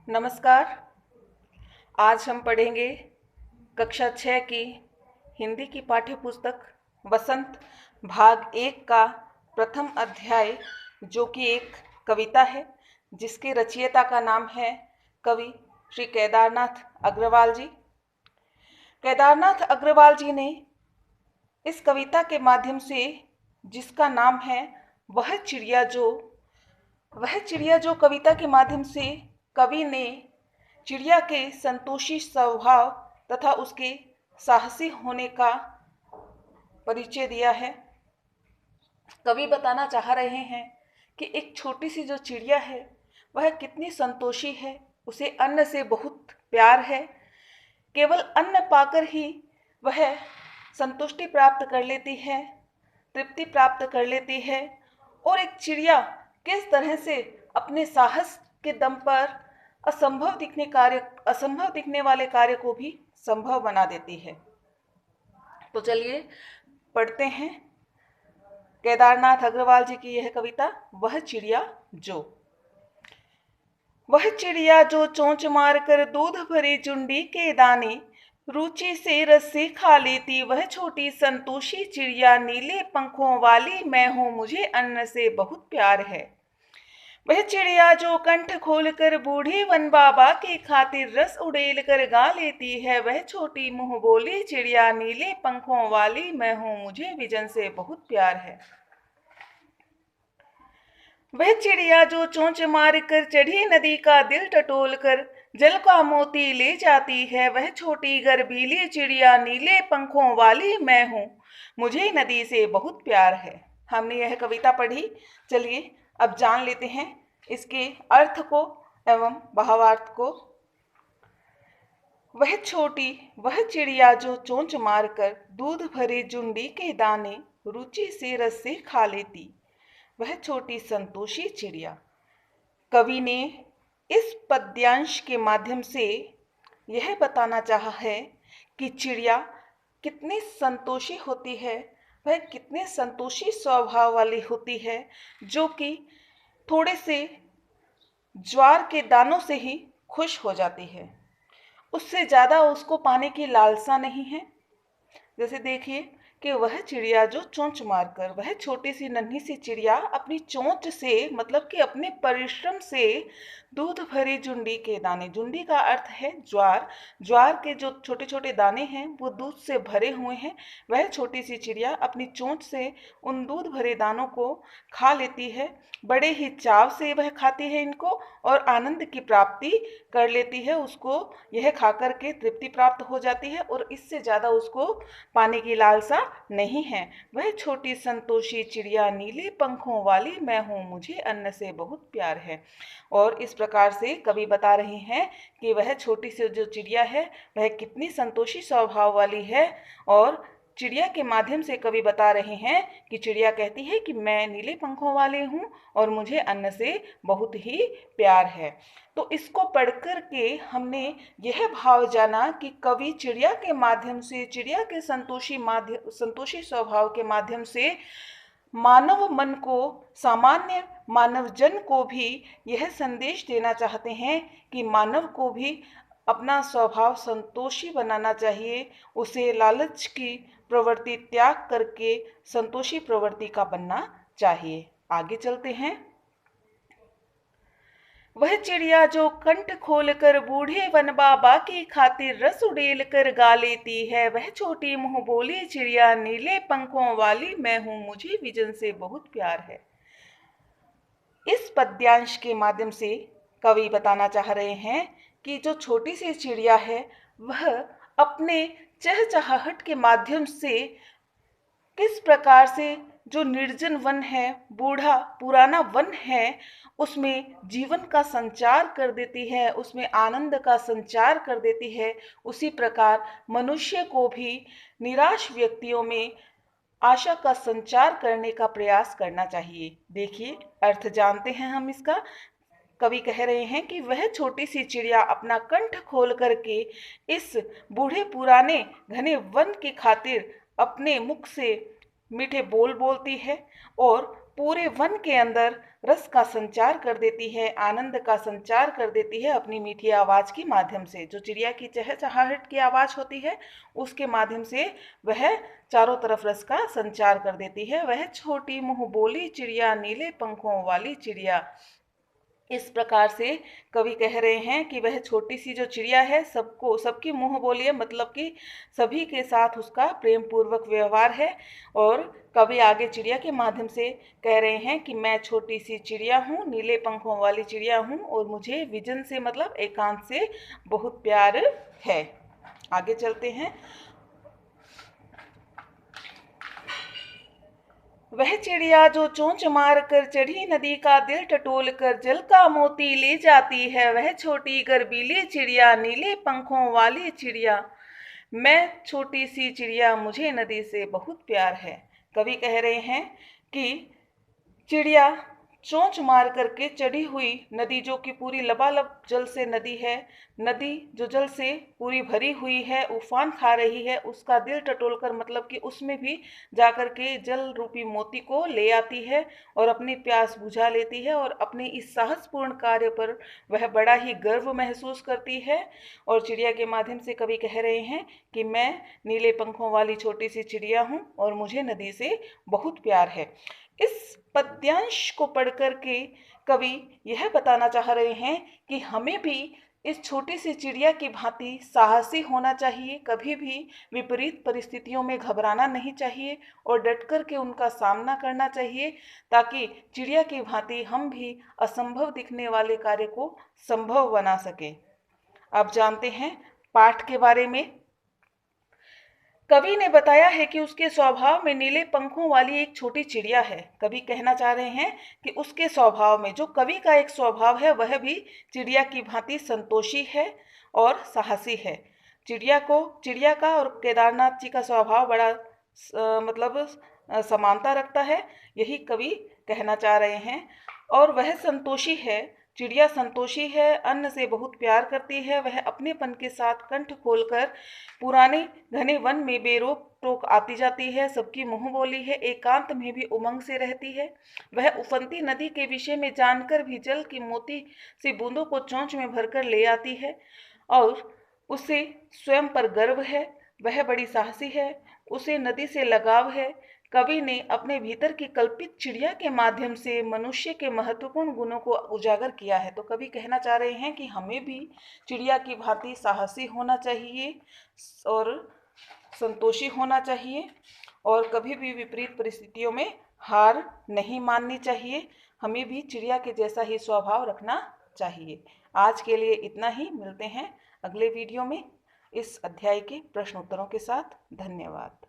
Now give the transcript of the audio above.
नमस्कार। आज हम पढ़ेंगे कक्षा 6 की हिंदी की पाठ्य पुस्तक वसंत भाग 1 का प्रथम अध्याय, जो कि एक कविता है जिसके रचयिता का नाम है कवि श्री केदारनाथ अग्रवाल जी। केदारनाथ अग्रवाल जी ने इस कविता के माध्यम से, जिसका नाम है वह चिड़िया जो कविता के माध्यम से कवि ने चिड़िया के संतोषी स्वभाव तथा उसके साहसी होने का परिचय दिया है। कवि बताना चाह रहे हैं कि एक छोटी सी जो चिड़िया है वह कितनी संतोषी है, उसे अन्न से बहुत प्यार है। केवल अन्न पाकर ही वह संतुष्टि प्राप्त कर लेती है, तृप्ति प्राप्त कर लेती है। और एक चिड़िया किस तरह से अपने साहस के दम पर असंभव दिखने वाले कार्य को भी संभव बना देती है। तो चलिए पढ़ते हैं केदारनाथ अग्रवाल जी की यह कविता, वह चिड़िया जो चोंच मारकर दूध भरी चुंडी के दाने रुचि से रस्सी खा लेती। वह छोटी संतोषी चिड़िया नीले पंखों वाली मैं हूँ, मुझे अन्न से बहुत प्यार है। वह चिड़िया जो कंठ खोलकर बूढ़े वन बाबा की खातिर रस उड़ेल कर गा लेती है। वह छोटी मुंह बोली चिड़िया नीले पंखों वाली मैं हूँ, मुझे विजन से बहुत प्यार है। वह चिड़िया जो चोंच मार कर चढ़ी नदी का दिल टटोल कर जल का मोती ले जाती है। वह छोटी गर्भीली चिड़िया नीले पंखों वाली मैं हूँ, मुझे नदी से बहुत प्यार है। हमने यह कविता पढ़ी। चलिए अब जान लेते हैं इसके अर्थ को एवं भावार्थ को। वह चिड़िया जो चोंच मारकर दूध भरे जुंडी के दाने रुचि से रस से खा लेती, वह छोटी संतोषी चिड़िया। कवि ने इस पद्यांश के माध्यम से यह बताना चाहा है कि चिड़िया कितनी संतोषी होती है, वह कितने संतोषी स्वभाव वाली होती है, जो कि थोड़े से ज्वार के दानों से ही खुश हो जाती है। उससे ज़्यादा उसको पाने की लालसा नहीं है। जैसे देखिए कि वह चिड़िया जो चोंच मारकर, वह छोटी सी नन्ही सी चिड़िया अपनी चोंच से, मतलब कि अपने परिश्रम से दूध भरी जुंडी के दाने, जुंडी का अर्थ है ज्वार, ज्वार के जो छोटे छोटे दाने हैं वो दूध से भरे हुए हैं। वह छोटी सी चिड़िया अपनी चोंच से उन दूध भरे दानों को खा लेती है। बड़े ही चाव से वह खाती है इनको और आनंद की प्राप्ति कर लेती है। उसको यह खाकर के तृप्ति प्राप्त हो जाती है और इससे ज़्यादा उसको पाने की लालसा नहीं है। वह छोटी संतोषी चिड़िया नीले पंखों वाली मैं हूँ, मुझे अन्न से बहुत प्यार है। और इस प्रकार से कवि बता रहे हैं कि वह छोटी सी जो चिड़िया है वह कितनी संतोषी स्वभाव वाली है। और चिड़िया के माध्यम से कवि बता रहे हैं कि चिड़िया कहती है कि मैं नीले पंखों वाले हूँ और मुझे अन्न से बहुत ही प्यार है। तो इसको पढ़कर के हमने यह भाव जाना कि कवि चिड़िया के माध्यम से, चिड़िया के संतोषी स्वभाव के माध्यम से मानव मन को, सामान्य मानव जन को भी यह संदेश देना चाहते हैं कि मानव को भी अपना स्वभाव संतोषी बनाना चाहिए। उसे लालच की प्रवृत्ति त्याग करके संतोषी प्रवृत्ति का बनना चाहिए। आगे चलते हैं। वह चिड़िया जो कंठ खोलकर बूढ़े वन बाबा की खातिर रस उड़ेल कर गा लेती है। वह छोटी मुंह बोली चिड़िया नीले पंखों वाली मैं हूँ, मुझे विजन से बहुत प्यार है। इस पद्यांश के माध्यम से कवि बताना चाह रहे हैं कि जो छोटी सी चिड़िया है वह अपने चहचहाहट के माध्यम से किस प्रकार से जो निर्जन वन है, बूढ़ा पुराना वन है, उसमें जीवन का संचार कर देती है, उसमें आनंद का संचार कर देती है। उसी प्रकार मनुष्य को भी निराश व्यक्तियों में आशा का संचार करने का प्रयास करना चाहिए। देखिए अर्थ जानते हैं हम इसका। कवि कह रहे हैं कि वह छोटी सी चिड़िया अपना कंठ खोल करके इस बूढ़े पुराने घने वन की खातिर अपने मुख से मीठे बोल बोलती है और पूरे वन के अंदर रस का संचार कर देती है, आनंद का संचार कर देती है अपनी मीठी आवाज़ के माध्यम से। जो चिड़िया की चहचहाहट की आवाज़ होती है उसके माध्यम से वह चारों तरफ रस का संचार कर देती है। वह छोटी मुँह बोली चिड़िया, नीले पंखों वाली चिड़िया। इस प्रकार से कवि कह रहे हैं कि वह छोटी सी जो चिड़िया है सबकी मुँह बोली है, मतलब कि सभी के साथ उसका प्रेम पूर्वक व्यवहार है। और कवि आगे चिड़िया के माध्यम से कह रहे हैं कि मैं छोटी सी चिड़िया हूँ, नीले पंखों वाली चिड़िया हूँ और मुझे विजन से मतलब एकांत से बहुत प्यार है। आगे चलते हैं। वह चिड़िया जो चोंच मार कर चढ़ी नदी का दिल टटोल कर जल का मोती ले जाती है, वह छोटी गर्वीली चिड़िया, नीले पंखों वाली चिड़िया। मैं छोटी सी चिड़िया, मुझे नदी से बहुत प्यार है। कवि कह रहे हैं कि चिड़िया चोंच मार करके चढ़ी हुई नदी, जो कि पूरी लबालब जल से नदी है, नदी जो जल से पूरी भरी हुई है, उफान खा रही है, उसका दिल टटोलकर मतलब कि उसमें भी जाकर के जल रूपी मोती को ले आती है और अपनी प्यास बुझा लेती है। और अपने इस साहसपूर्ण कार्य पर वह बड़ा ही गर्व महसूस करती है। और चिड़िया के माध्यम से कवि कह रहे हैं कि मैं नीले पंखों वाली छोटी सी चिड़िया हूँ और मुझे नदी से बहुत प्यार है। इस पद्यांश को पढ़ कर के कवि यह बताना चाह रहे हैं कि हमें भी इस छोटी सी चिड़िया की भांति साहसी होना चाहिए, कभी भी विपरीत परिस्थितियों में घबराना नहीं चाहिए और डट कर के उनका सामना करना चाहिए, ताकि चिड़िया की भांति हम भी असंभव दिखने वाले कार्य को संभव बना सकें। अब जानते हैं पाठ के बारे में। कवि ने बताया है कि उसके स्वभाव में नीले पंखों वाली एक छोटी चिड़िया है। कवि कहना चाह रहे हैं कि उसके स्वभाव में, जो कवि का एक स्वभाव है, वह भी चिड़िया की भांति संतोषी है और साहसी है। चिड़िया का और केदारनाथ जी का स्वभाव बड़ा मतलब समानता रखता है, यही कवि कहना चाह रहे हैं। और वह संतोषी है, चिड़िया संतोषी है, अन्न से बहुत प्यार करती है। वह अपनेपन के साथ कंठ खोलकर पुराने घने वन में बेरोक टोक आती जाती है, सबकी मुँह बोली है, एकांत में भी उमंग से रहती है। वह उफनती नदी के विषय में जानकर भी जल की मोती सी बूंदों को चोंच में भरकर ले आती है और उसे स्वयं पर गर्व है। वह बड़ी साहसी है, उसे नदी से लगाव है। कवि ने अपने भीतर की कल्पित चिड़िया के माध्यम से मनुष्य के महत्वपूर्ण गुणों को उजागर किया है। तो कवि कहना चाह रहे हैं कि हमें भी चिड़िया की भांति साहसी होना चाहिए और संतोषी होना चाहिए और कभी भी विपरीत परिस्थितियों में हार नहीं माननी चाहिए। हमें भी चिड़िया के जैसा ही स्वभाव रखना चाहिए। आज के लिए इतना ही, मिलते हैं अगले वीडियो में इस अध्याय के प्रश्न उत्तरों के साथ। धन्यवाद।